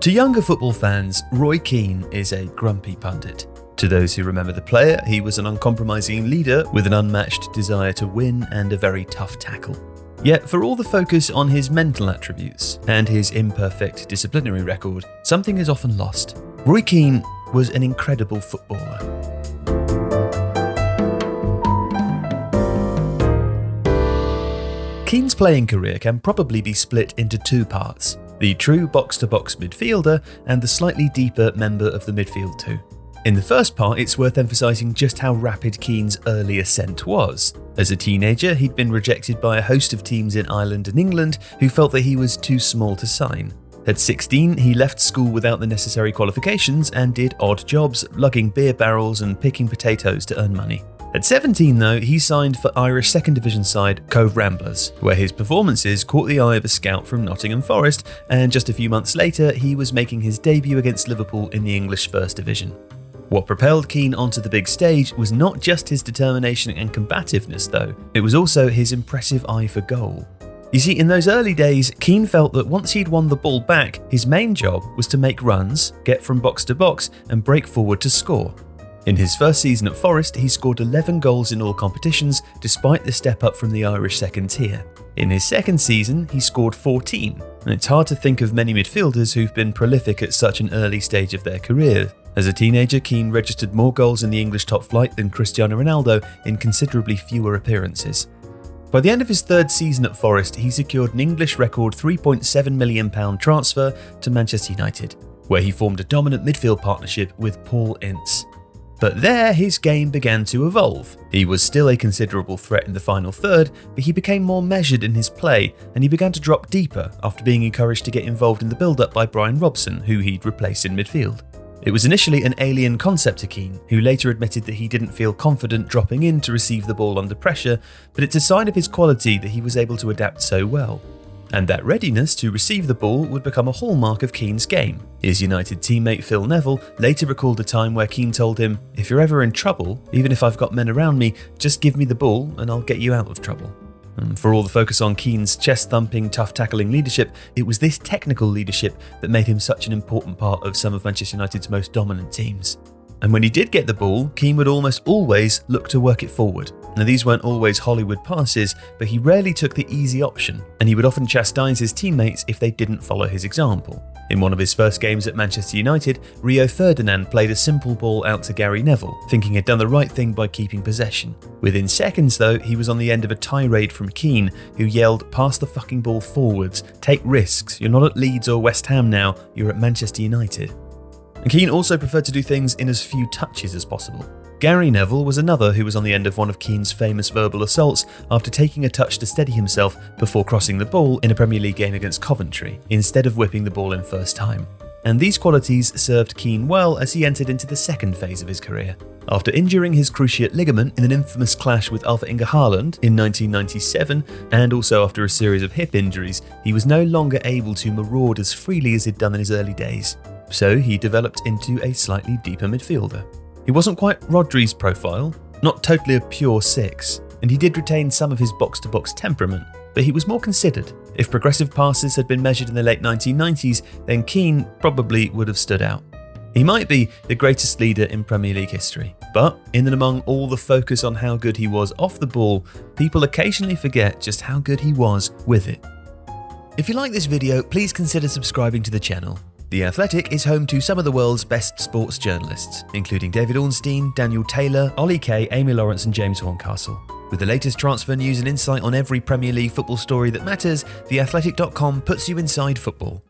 To younger football fans, Roy Keane is a grumpy pundit. To those who remember the player, he was an uncompromising leader with an unmatched desire to win and a very tough tackle. Yet, for all the focus on his mental attributes and his imperfect disciplinary record, something is often lost. Roy Keane was an incredible footballer. Keane's playing career can probably be split into two parts: the true box-to-box midfielder and the slightly deeper member of the midfield too. In the first part, it's worth emphasising just how rapid Keane's early ascent was. As a teenager, he'd been rejected by a host of teams in Ireland and England who felt that he was too small to sign. At 16, he left school without the necessary qualifications and did odd jobs, lugging beer barrels and picking potatoes to earn money. At 17 though, he signed for Irish second division side Cove Ramblers, where his performances caught the eye of a scout from Nottingham Forest, and just a few months later he was making his debut against Liverpool in the English First Division. What propelled Keane onto the big stage was not just his determination and combativeness though, it was also his impressive eye for goal. You see, in those early days, Keane felt that once he'd won the ball back, his main job was to make runs, get from box to box, and break forward to score. In his first season at Forest, he scored 11 goals in all competitions, despite the step up from the Irish second tier. In his second season, he scored 14, and it's hard to think of many midfielders who've been prolific at such an early stage of their career. As a teenager, Keane registered more goals in the English top flight than Cristiano Ronaldo in considerably fewer appearances. By the end of his third season at Forest, he secured an English record £3.7 million transfer to Manchester United, where he formed a dominant midfield partnership with Paul Ince. But there, his game began to evolve. He was still a considerable threat in the final third, but he became more measured in his play, and he began to drop deeper after being encouraged to get involved in the build-up by Brian Robson, who he'd replaced in midfield. It was initially an alien concept to Keane, who later admitted that he didn't feel confident dropping in to receive the ball under pressure, but it's a sign of his quality that he was able to adapt so well. And that readiness to receive the ball would become a hallmark of Keane's game. His United teammate Phil Neville later recalled a time where Keane told him, "If you're ever in trouble, even if I've got men around me, just give me the ball and I'll get you out of trouble." And for all the focus on Keane's chest-thumping, tough-tackling leadership, it was this technical leadership that made him such an important part of some of Manchester United's most dominant teams. And when he did get the ball, Keane would almost always look to work it forward. Now, these weren't always Hollywood passes, but he rarely took the easy option, and he would often chastise his teammates if they didn't follow his example. In one of his first games at Manchester United, Rio Ferdinand played a simple ball out to Gary Neville, thinking he'd done the right thing by keeping possession. Within seconds though, he was on the end of a tirade from Keane, who yelled, "Pass the fucking ball forwards, take risks, you're not at Leeds or West Ham now, you're at Manchester United." And Keane also preferred to do things in as few touches as possible. Gary Neville was another who was on the end of one of Keane's famous verbal assaults after taking a touch to steady himself before crossing the ball in a Premier League game against Coventry, instead of whipping the ball in first time. And these qualities served Keane well as he entered into the second phase of his career. After injuring his cruciate ligament in an infamous clash with Erling Haaland in 1997, and also after a series of hip injuries, he was no longer able to maraud as freely as he'd done in his early days. So he developed into a slightly deeper midfielder. He wasn't quite Rodri's profile, not totally a pure six, and he did retain some of his box-to-box temperament, but he was more considered. If progressive passes had been measured in the late 1990s, then Keane probably would have stood out. He might be the greatest leader in Premier League history, but in and among all the focus on how good he was off the ball, people occasionally forget just how good he was with it. If you like this video, please consider subscribing to the channel. The Athletic is home to some of the world's best sports journalists, including David Ornstein, Daniel Taylor, Ollie Kay, Amy Lawrence and James Horncastle. With the latest transfer news and insight on every Premier League football story that matters, theathletic.com puts you inside football.